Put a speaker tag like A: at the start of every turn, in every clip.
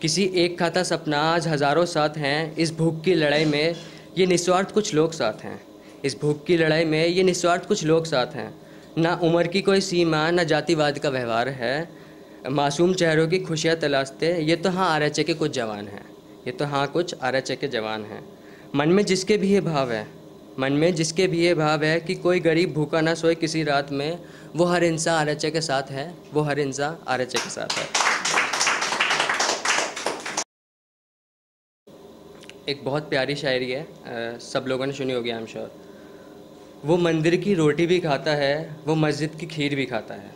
A: किसी एक खाता सपना आज हज़ारों साथ हैं, इस भूख की लड़ाई में ये निस्वार्थ कुछ लोग साथ हैं। इस भूख की लड़ाई में ये निस्वार्थ कुछ लोग साथ हैं। ना उम्र की कोई सीमा, ना जातिवाद का व्यवहार है। मासूम चेहरों की खुशियाँ तलाशते ये तो हाँ आरएचए के कुछ जवान हैं। ये तो हाँ कुछ आरएचए के जवान हैं। मन में जिसके भी ये भाव है, मन में जिसके भी ये भाव है कि कोई गरीब भूखा ना सोए किसी रात में, वो हर इंसान आरएचए के साथ है। वो हर इंसान आरएचए के साथ है। एक बहुत प्यारी शायरी है, सब लोगों ने सुनी होगी आई एम श्योर। वो मंदिर की रोटी भी खाता है, वो मस्जिद की खीर भी खाता है।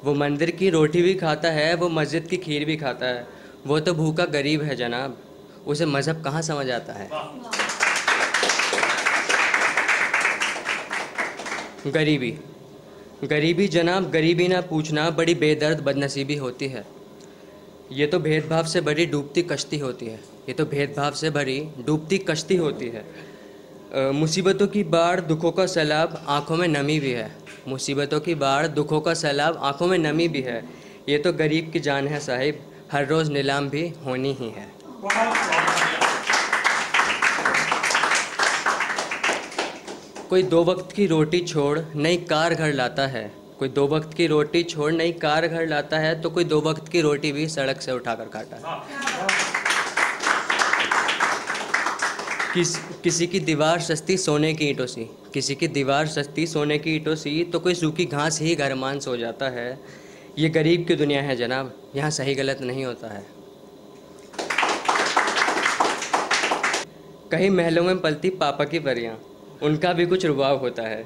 A: वो मंदिर की रोटी भी खाता है, वो मस्जिद की खीर भी खाता है। वो तो भूखा गरीब है जनाब, उसे मज़हब कहाँ समझ आता है। गरीबी, गरीबी जनाब, गरीबी ना पूछना, बड़ी बेदर्द बदनसीबी होती है। ये तो भेदभाव से भरी डूबती कश्ती होती है। ये तो भेदभाव से भरी डूबती कश्ती होती है। मुसीबतों की बाढ़, दुखों का सैलाब, आंखों में नमी भी है। मुसीबतों की बाढ़, दुखों का सैलाब, आंखों में नमी भी है। ये तो गरीब की जान है साहिब, हर रोज़ नीलाम भी होनी ही है। कोई दो वक्त की रोटी छोड़ नई कार घर लाता है। कोई दो वक्त की रोटी छोड़ नई कार घर लाता है, तो कोई दो वक्त की रोटी भी सड़क से उठाकर खाता है। किसी की दीवार सस्ती सोने की ईंटों सी, किसी की दीवार सस्ती सोने की ईंटों सी, तो कोई सूखी घास ही घरमान सो जाता है। ये गरीब की दुनिया है जनाब, यहाँ सही गलत नहीं होता है। कहीं महलों में पलती पापा की परियां, उनका भी कुछ रुबाब होता है।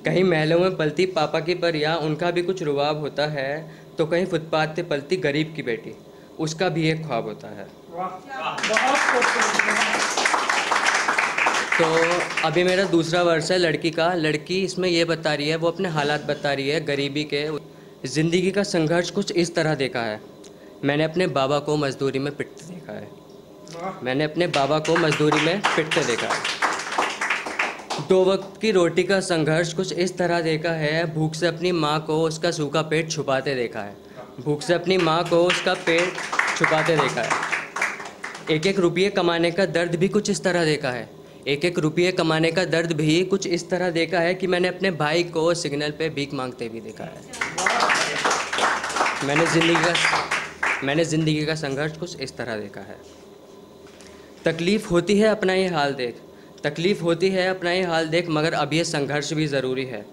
A: कहीं महलों में पलती पापा की परियां, उनका भी कुछ रुबाब होता है। तो कहीं फुटपाथ पे पलती गरीब की बेटी, उसका भी एक ख्वाब होता है। तो अभी मेरा दूसरा वर्ष है लड़की का। लड़की इसमें ये बता रही है, वो अपने हालात बता रही है गरीबी के। ज़िंदगी का संघर्ष कुछ इस तरह देखा है। मैंने अपने बाबा को मजदूरी में पिटते देखा है। मैंने अपने बाबा को मजदूरी में पिटते देखा है। दो वक्त की रोटी का संघर्ष कुछ इस तरह देखा है। भूख से अपनी माँ को उसका सूखा पेट छुपाते देखा है। भूख से अपनी माँ को उसका पेट छुपाते देखा है। एक एक रुपये कमाने का दर्द भी कुछ इस तरह देखा है। एक एक रुपये कमाने का दर्द भी कुछ इस तरह देखा है कि मैंने अपने भाई को सिग्नल पे भीख मांगते भी देखा है। मैंने ज़िंदगी का संघर्ष कुछ इस तरह देखा है। तकलीफ़ होती है अपना ये हाल देख, तकलीफ़ होती है अपना ये हाल देख, मगर अब ये संघर्ष भी ज़रूरी है।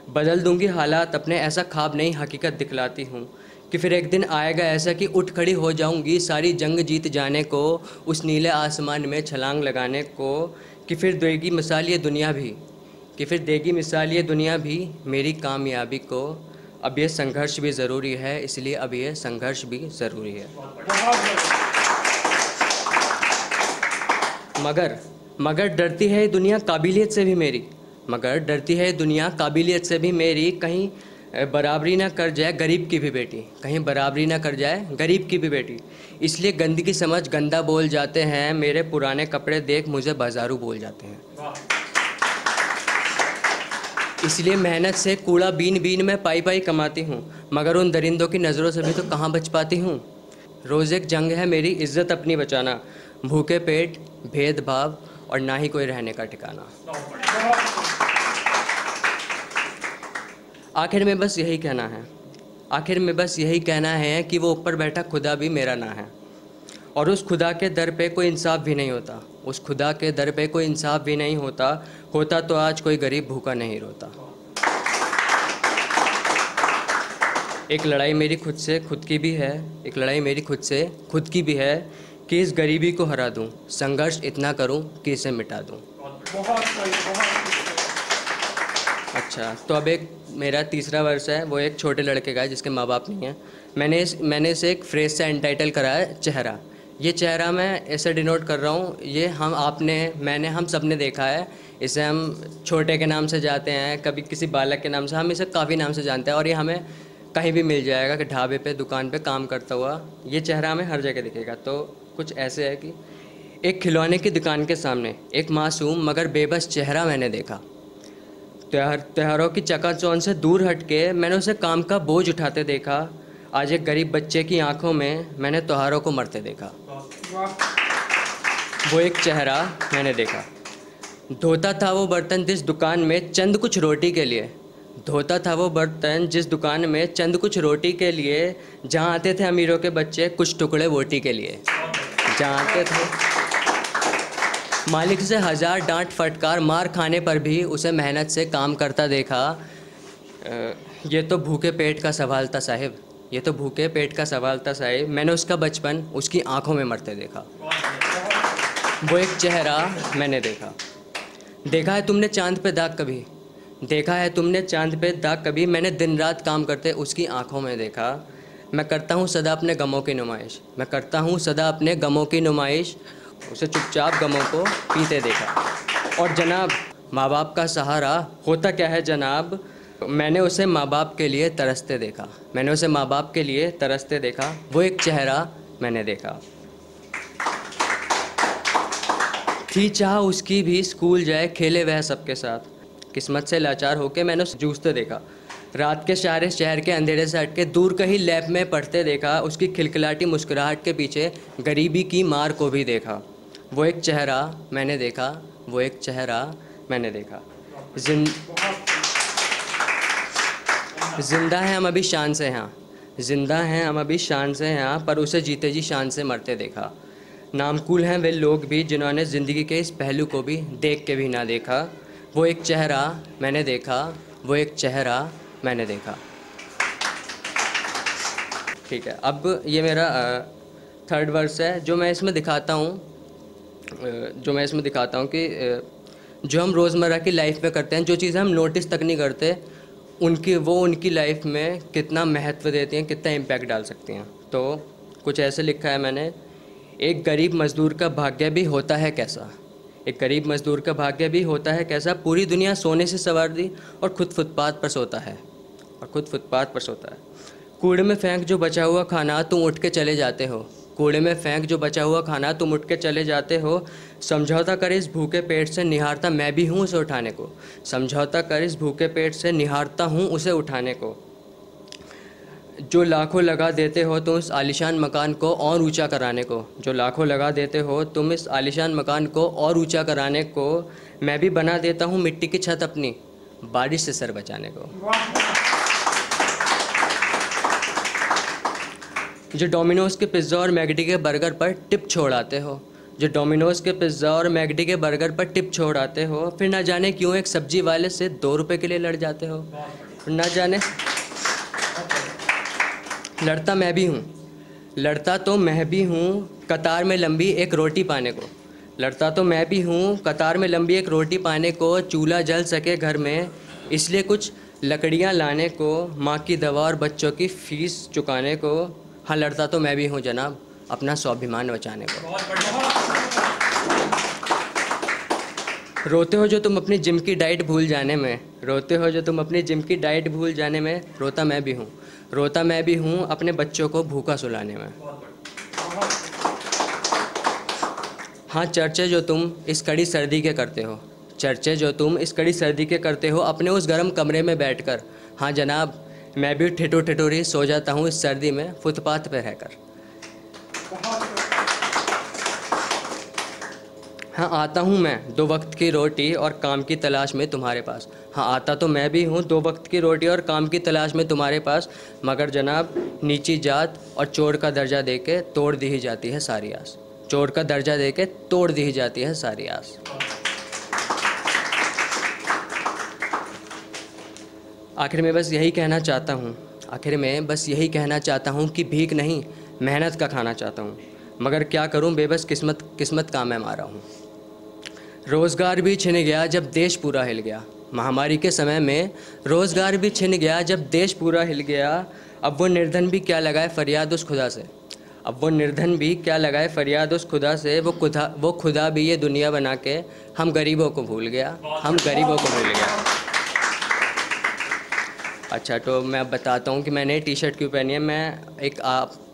A: बदल दूंगी हालात अपने, ऐसा ख्वाब नहीं हकीकत दिखलाती हूँ कि फिर एक दिन आएगा ऐसा कि उठ खड़ी हो जाऊंगी सारी जंग जीत जाने को, उस नीले आसमान में छलांग लगाने को। कि फिर देगी मिसाल ये दुनिया भी, कि फिर देगी मिसाल ये दुनिया भी मेरी कामयाबी को। अब ये संघर्ष भी ज़रूरी है, इसलिए अब ये संघर्ष भी ज़रूरी है। मगर डरती है ये दुनिया काबिलियत से भी मेरी, मगर डरती है ये दुनिया काबिलियत से भी मेरी। कहीं बराबरी ना कर जाए गरीब की भी बेटी, कहीं बराबरी ना कर जाए गरीब की भी बेटी। इसलिए गंदगी समझ गंदा बोल जाते हैं, मेरे पुराने कपड़े देख मुझे बाजारू बोल जाते हैं। इसलिए मेहनत से कूड़ा बीन बीन में पाई पाई कमाती हूँ, मगर उन दरिंदों की नज़रों से भी तो कहाँ बच पाती हूँ। रोज़ एक जंग है मेरी इज़्ज़त अपनी बचाना, भूखे पेट, भेदभाव और ना ही कोई रहने का ठिकाना। आखिर में बस यही कहना है, आखिर में बस यही कहना है कि वो ऊपर बैठा खुदा भी मेरा ना है, और उस खुदा के दर पे कोई इंसाफ भी नहीं होता। उस खुदा के दर पे कोई इंसाफ भी नहीं होता, होता तो आज कोई गरीब भूखा नहीं रोता। एक लड़ाई मेरी खुद से खुद की भी है, एक लड़ाई मेरी खुद से खुद की भी है कि इस गरीबी को हरा दूं, संघर्ष इतना करूं कि इसे मिटा दूं। अच्छा, तो अब एक मेरा तीसरा वर्ष है, वो एक छोटे लड़के का है जिसके माँ बाप नहीं हैं। मैंने इसे एक फ्रेज से एंटाइटल करा है, चेहरा। ये चेहरा मैं ऐसे डिनोट कर रहा हूँ, ये हम सब ने देखा है। इसे हम छोटे के नाम से जाते हैं, कभी किसी बालक के नाम से, हम इसे काफ़ी नाम से जानते हैं, और ये हमें कहीं भी मिल जाएगा कि ढाबे पे, दुकान पे काम करता हुआ ये चेहरा हमें हर जगह दिखेगा। तो कुछ ऐसे है कि एक खिलौने की दुकान के सामने एक मासूम मगर बेबस चेहरा मैंने देखा। त्योहारों की चकाचौंध से दूर हटके मैंने उसे काम का बोझ उठाते देखा। आज एक गरीब बच्चे की आंखों में मैंने त्योहारों को मरते देखा। वो एक चेहरा मैंने देखा। धोता था वो बर्तन जिस दुकान में चंद कुछ रोटी के लिए, धोता था वो बर्तन जिस दुकान में चंद कुछ रोटी के लिए, जहाँ आते थे अमीरों के बच्चे कुछ टुकड़े वोटी के लिए, जहाँ आते थे। मालिक से 1000 डांट फटकार मार खाने पर भी उसे मेहनत से काम करता देखा। ये तो भूखे पेट का सवाल था साहिब, ये तो भूखे पेट का सवाल था साहिब। मैंने उसका बचपन उसकी आंखों में मरते देखा। वो एक चेहरा मैंने देखा। देखा है तुमने चांद पे दाग कभी, देखा है तुमने चांद पे दाग कभी, मैंने दिन रात काम करते उसकी आंखों में देखा। मैं करता हूँ सदा अपने गमों की नुमाइश, मैं करता हूँ सदा अपने गमों की नुमाइश, उसे चुपचाप गमों को पीते देखा। और जनाब माँ बाप का सहारा होता क्या है जनाब, मैंने उसे माँ बाप के लिए तरसते देखा, मैंने उसे माँ बाप के लिए तरसते देखा। वो एक चेहरा मैंने देखा। थी चाह उसकी भी स्कूल जाए खेले वह सबके साथ, किस्मत से लाचार होके मैंने उसे जूझते देखा। रात के सारे शहर के अंधेरे से हट के दूर कहीं लैब में पढ़ते देखा। उसकी खिलखिलाती मुस्कुराहट के पीछे गरीबी की मार को भी देखा। वो एक चेहरा मैंने देखा, वो एक चेहरा मैंने देखा। जिंदा हैं हम अभी शान से यहाँ, जिंदा हैं हम अभी शान से यहाँ, पर उसे जीते जी शान से मरते देखा। नामकुल हैं वे लोग भी जिन्होंने ज़िंदगी के इस पहलू को भी देख के भी ना देखा। वो एक चेहरा मैंने देखा, वो एक चेहरा मैंने देखा। ठीक है, अब ये मेरा थर्ड वर्स है जो मैं इसमें दिखाता हूँ, कि जो हम रोज़मर्रा की लाइफ में करते हैं, जो चीज़ें हम नोटिस तक नहीं करते, उनकी लाइफ में कितना महत्व देती हैं, कितना इम्पैक्ट डाल सकती हैं। तो कुछ ऐसे लिखा है मैंने। एक गरीब मज़दूर का भाग्य भी होता है कैसा, एक गरीब मज़दूर का भाग्य भी होता है कैसा, पूरी दुनिया सोने से सवार दी और खुद फुटपाथ पर सोता है, और खुद फुटपाथ पर सोता है। कूड़े में फेंक जो बचा हुआ खाना तुम उठ के चले जाते हो, कूड़े में फेंक जो बचा हुआ खाना तुम उठ के चले जाते हो। समझौता कर इस भूखे पेट से निहारता मैं भी हूँ उसे उठाने को, समझौता कर इस भूखे पेट से निहारता हूँ उसे उठाने को। जो लाखों लगा देते हो तुम इस आलीशान मकान को और ऊंचा कराने को, जो लाखों लगा देते हो तुम इस आलीशान मकान को और ऊंचा कराने को, मैं भी बना देता हूँ मिट्टी की छत अपनी बारिश से सर बचाने को। जो डोमिनोज़ के पिज़्ज़ा और मैगडी के बर्गर पर टिप छोड़ आते हो, जो डोमिनोज़ के पिज़्ज़ा और मैगडी के बर्गर पर टिप छोड़ आते हो, फिर ना जाने क्यों एक सब्जी वाले से 2 रुपये के लिए लड़ जाते हो। फिर ना जाने लड़ता मैं भी हूँ, लड़ता तो मैं भी हूँ कतार में लंबी एक रोटी पाने को, लड़ता तो मैं भी हूँ कतार में लंबी एक रोटी पाने को। चूल्हा जल सके घर में इसलिए कुछ लकड़ियाँ लाने को, माँ की दवा और बच्चों की फ़ीस चुकाने को। हाँ, लड़ता तो मैं भी हूँ जनाब अपना स्वाभिमान बचाने को। रोते हो जो तुम अपनी जिम की डाइट भूल जाने में, रोते हो जो तुम अपनी जिम की डाइट भूल जाने में, रोता मैं भी हूँ, रोता मैं भी हूँ अपने बच्चों को भूखा सुलाने में। हाँ, चर्चे जो तुम इस कड़ी सर्दी के करते हो, चर्चे जो तुम इस कड़ी सर्दी के करते हो अपने उस गर्म कमरे में बैठकर। हाँ जनाब, मैं भी ठिठुरी सो जाता हूँ इस सर्दी में फुटपाथ पर रहकर। हाँ, आता हूँ मैं 2 वक्त की रोटी और काम की तलाश में तुम्हारे पास। हाँ, आता तो मैं भी हूँ 2 वक्त की रोटी और काम की तलाश में तुम्हारे पास, मगर जनाब नीची जात और चोर का दर्जा देके तोड़ दी ही जाती है सारी आस, चोर का दर्जा देके तोड़ दी ही जाती है सारी आस। आखिर में बस यही कहना चाहता हूँ, आखिर में बस यही कहना चाहता हूँ कि भीख नहीं मेहनत का खाना चाहता हूँ, मगर क्या करूँ बेबस किस्मत का मैं मारा हूँ। रोज़गार भी छिन गया जब देश पूरा हिल गया, महामारी के समय में रोज़गार भी छिन गया जब देश पूरा हिल गया। अब वो निर्धन भी क्या लगाए फरियाद उस खुदा से, अब वो निर्धन भी क्या लगाए फरियाद उस खुदा से। वो खुदा भी ये दुनिया बना के हम गरीबों को भूल गया, हम गरीबों को भूल गया। अच्छा, तो मैं बताता हूँ कि मैंने टी शर्ट क्यों पहनी है। मैं एक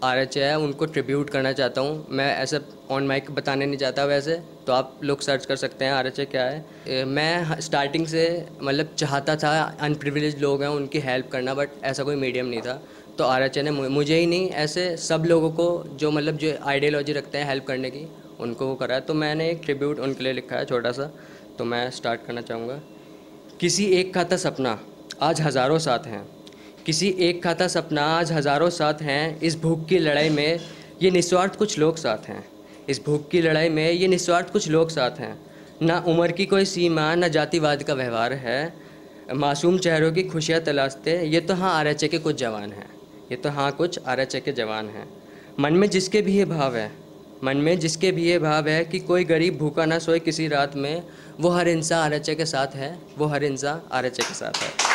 A: RHA है उनको ट्रिब्यूट करना चाहता हूँ। मैं ऐसे ऑन माइक बताने नहीं चाहता वैसे, तो आप लोग सर्च कर सकते हैं RHA क्या है। मैं स्टार्टिंग से मतलब चाहता था अनप्रिविलेज लोग हैं उनकी हेल्प करना, बट ऐसा कोई मीडियम नहीं था। तो RHA ने मुझे ही नहीं, ऐसे सब लोगों को जो मतलब जो आइडियोलॉजी रखते हैं हेल्प करने की, उनको वो करा है। तो मैंने एक ट्रिब्यूट उनके लिए लिखा है छोटा सा, तो मैं स्टार्ट करना चाहूँगा। किसी एक का था सपना, आज हज़ारों साथ हैं। किसी एक का था सपना, आज हज़ारों साथ हैं। इस भूख की लड़ाई में ये निस्वार्थ कुछ लोग साथ हैं। इस भूख की लड़ाई में ये निस्वार्थ कुछ लोग साथ हैं। ना उम्र की कोई सीमा, ना जातिवाद का व्यवहार है। मासूम चेहरों की खुशियाँ तलाशते ये तो हाँ RHA के कुछ जवान हैं। ये तो हाँ कुछ RHA के जवान हैं। मन में जिसके भी ये भाव है, मन में जिसके भी ये भाव है कि कोई गरीब भूखा ना सोए किसी रात में, वो हर इंसान RHA के साथ है। वो हर इंसान RHA के साथ है।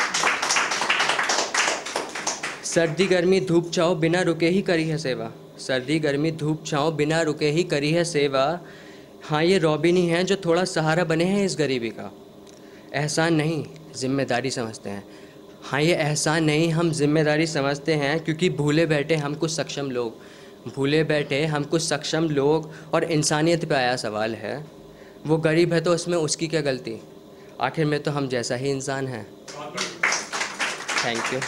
A: सर्दी गर्मी धूप छाँव बिना रुके ही करी है सेवा। सर्दी गर्मी धूप छाँव बिना रुके ही करी है सेवा। हाँ, ये रॉबिन ही हैं जो थोड़ा सहारा बने हैं इस गरीबी का। एहसान नहीं, जिम्मेदारी समझते हैं। हाँ, ये एहसान नहीं, हम जिम्मेदारी समझते हैं, क्योंकि भूले बैठे हम कुछ सक्षम लोग, भूले बैठे हम कुछ सक्षम लोग। और इंसानियत पे आया सवाल है, वो गरीब है तो उसमें उसकी क्या गलती, आखिर में तो हम जैसा ही इंसान है। Thank you.